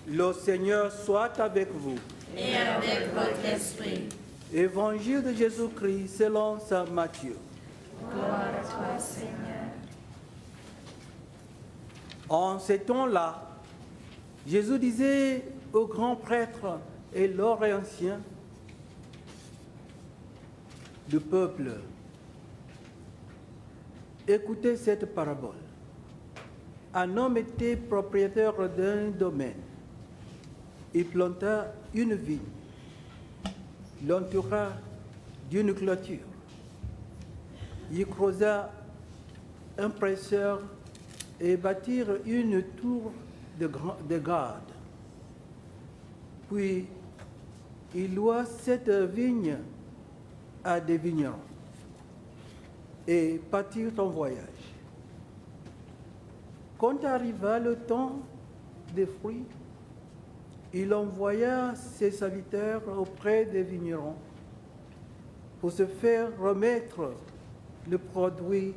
Le Seigneur soit avec vous. Et avec votre esprit. Évangile de Jésus-Christ selon saint Matthieu. Gloire à toi, Seigneur. En ces temps-là, Jésus disait aux grands prêtres et leurs anciens du peuple, écoutez cette parabole. Un homme était propriétaire d'un domaine. Il planta une vigne, l'entoura d'une clôture. Il creusa un presseur et bâtit une tour de garde. Puis, il loua cette vigne à des vignerons et partit en voyage. Quand arriva le temps des fruits, il envoya ses serviteurs auprès des vignerons pour se faire remettre le produit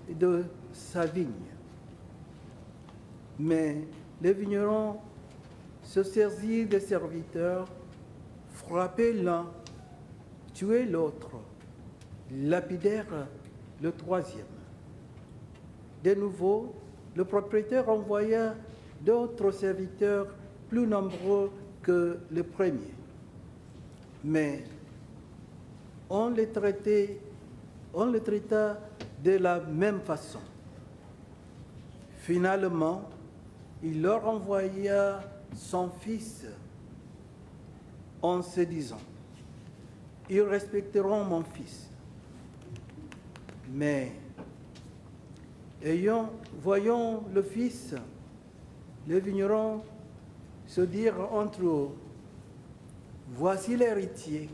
de sa vigne. Mais les vignerons se saisirent des serviteurs, frappaient l'un, tuaient l'autre, lapidèrent le troisième. De nouveau, le propriétaire envoya d'autres serviteurs plus nombreux que les premiers. Mais on les traita de la même façon. Finalement, il leur envoya son fils en se disant, « Ils respecteront mon fils. » Mais, voyant le fils, les vignerons se dirent entre eux, « Voici l'héritier.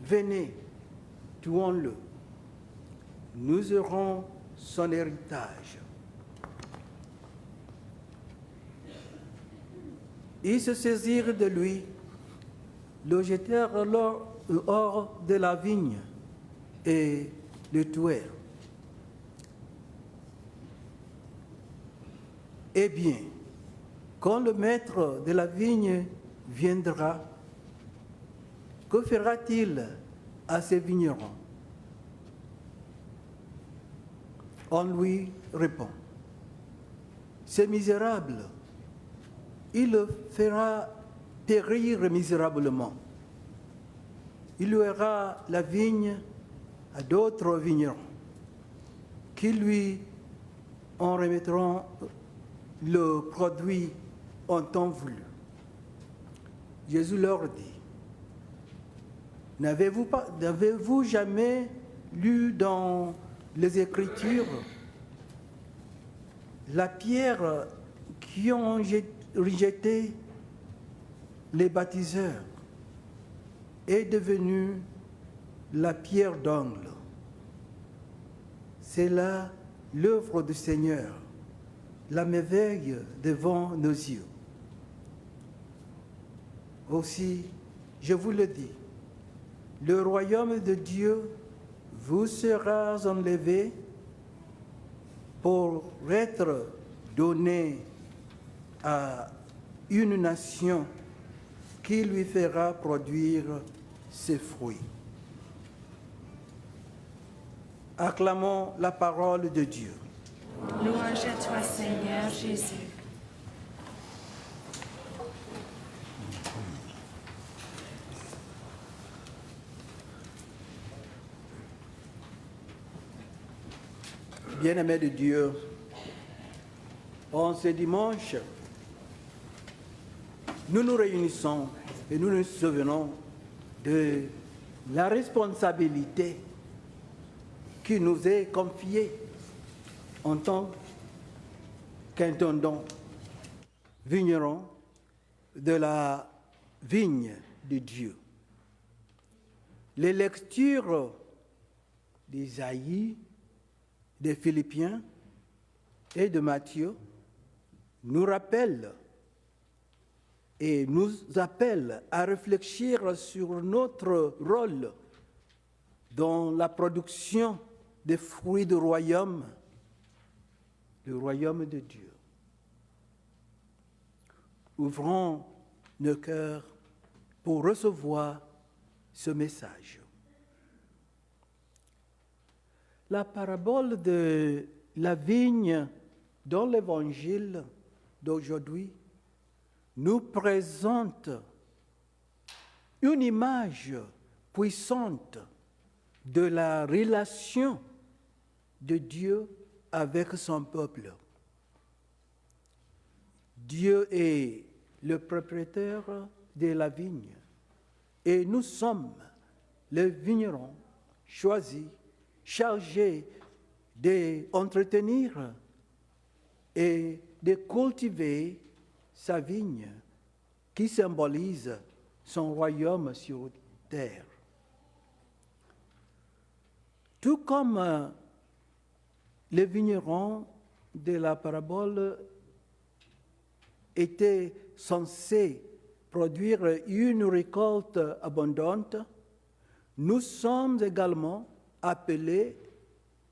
Venez, tuons-le. Nous aurons son héritage. » Ils se saisirent de lui, le jetèrent hors de la vigne et le tuèrent. Eh bien, quand le maître de la vigne viendra, que fera-t-il à ces vignerons? On lui répond, ces misérables, il le fera périr misérablement. Il louera la vigne à d'autres vignerons qui lui en remettront le produit en temps voulu. Jésus leur dit, n'avez-vous jamais lu dans les Écritures la pierre qui ont rejeté les baptiseurs est devenue la pierre d'angle. C'est là l'œuvre du Seigneur, la merveille devant nos yeux. Aussi, je vous le dis, le royaume de Dieu vous sera enlevé pour être donné à une nation qui lui fera produire ses fruits. Acclamons la parole de Dieu. Louange à toi, Seigneur Jésus. Bien-aimés de Dieu, en ce dimanche, nous nous réunissons et nous nous souvenons de la responsabilité qui nous est confiée en tant qu'intendant vigneron de la vigne de Dieu. Les lectures d'Isaïe, des Philippiens et de Matthieu nous rappellent et nous appellent à réfléchir sur notre rôle dans la production des fruits du royaume de Dieu. ouvrons nos cœurs pour recevoir ce message. La parabole de la vigne dans l'évangile d'aujourd'hui nous présente une image puissante de la relation de Dieu avec son peuple. Dieu est le propriétaire de la vigne et nous sommes les vignerons choisis, chargés d'entretenir et de cultiver sa vigne qui symbolise son royaume sur terre. Tout comme les vignerons de la parabole étaient censés produire une récolte abondante, nous sommes également appelés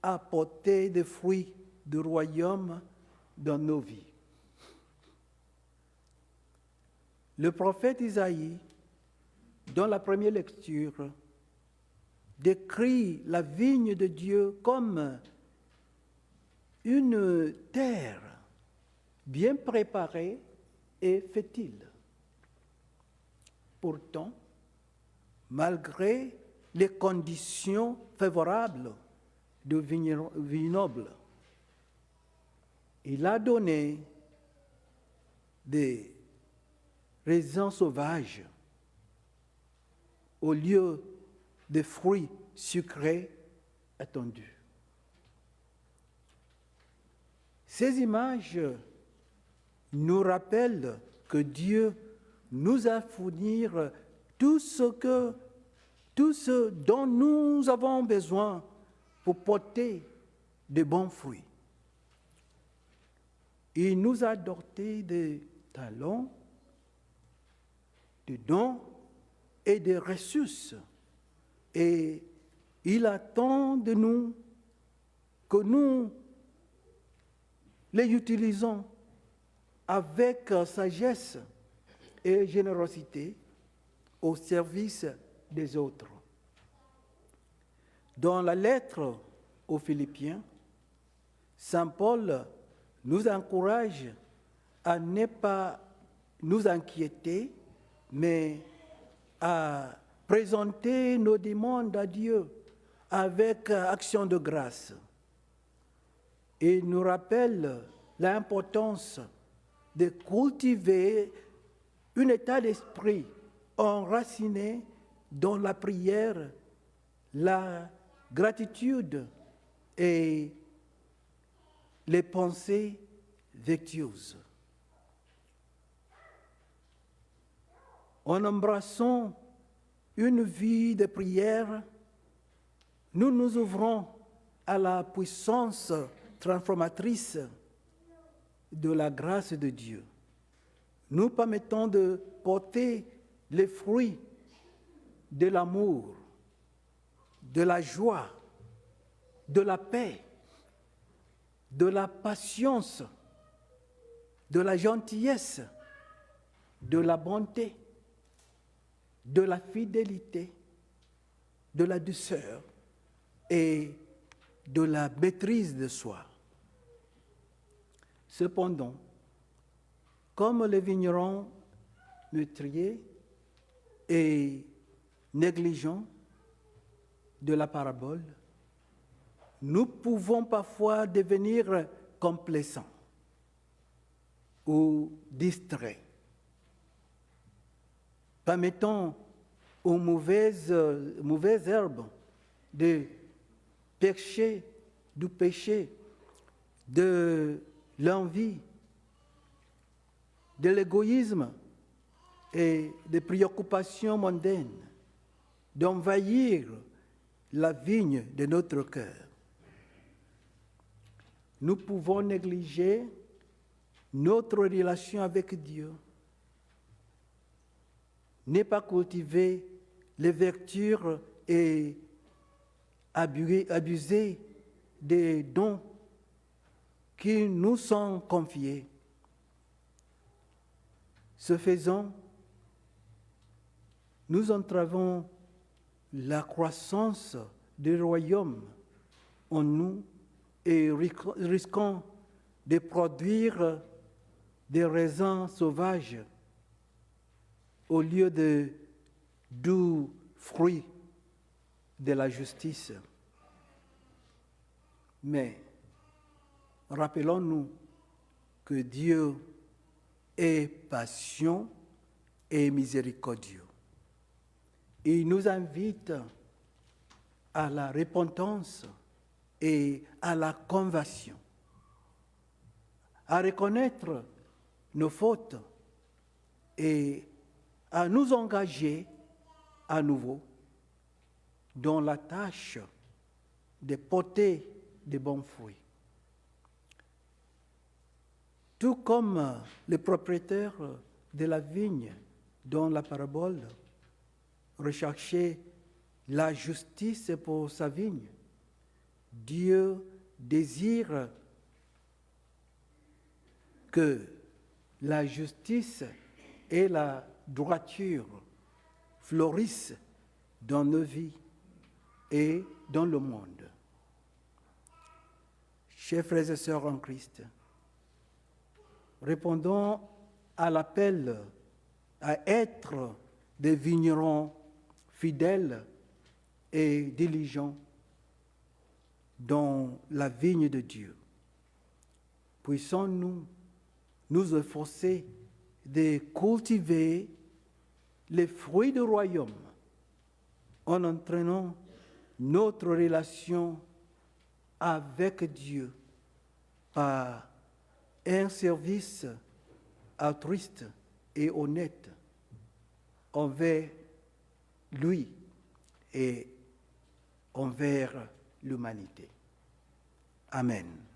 à porter des fruits du royaume dans nos vies. Le prophète Isaïe, dans la première lecture, décrit la vigne de Dieu comme une terre bien préparée et fertile. Pourtant, malgré les conditions favorables du vignoble, il a donné des raisins sauvages au lieu des fruits sucrés attendus. Ces images nous rappellent que Dieu nous a fourni tout ce dont nous avons besoin pour porter de bons fruits. Il nous a doté de talents, de dons et de ressources. Et il attend de nous que nous les utilisons avec sagesse et générosité au service des autres. Dans la lettre aux Philippiens, Saint Paul nous encourage à ne pas nous inquiéter, mais à présenter nos demandes à Dieu avec action de grâce. Il nous rappelle l'importance de cultiver un état d'esprit enraciné dans la prière, la gratitude et les pensées vertueuses. En embrassant une vie de prière, nous nous ouvrons à la puissance transformatrice de la grâce de Dieu, nous permettons de porter les fruits de l'amour, de la joie, de la paix, de la patience, de la gentillesse, de la bonté, de la fidélité, de la douceur et de la maîtrise de soi. Cependant, comme les vignerons meurtriers et négligents de la parabole, nous pouvons parfois devenir complacents ou distraits, permettant aux mauvaises herbes de percher du péché, de l'envie, de l'égoïsme et des préoccupations mondaines d'envahir la vigne de notre cœur. Nous pouvons négliger notre relation avec Dieu, ne pas cultiver les vertus et abuser des dons qui nous sont confiés. Ce faisant, nous entravons la croissance du royaume en nous et risquons de produire des raisins sauvages au lieu de doux fruits de la justice. Mais rappelons-nous que Dieu est patient et miséricordieux. Il nous invite à la repentance et à la conversion, à reconnaître nos fautes et à nous engager à nouveau dans la tâche de porter de bons fruits. Tout comme le propriétaire de la vigne dans la parabole recherchait la justice pour sa vigne, Dieu désire que la justice et la droiture fleurissent dans nos vies et dans le monde. Chers frères et sœurs en Christ, répondons à l'appel à être des vignerons fidèles et diligents dans la vigne de Dieu. Puissons-nous nous efforcer de cultiver les fruits du royaume en entraînant notre relation avec Dieu par un service altruiste et honnête envers lui et envers l'humanité. Amen.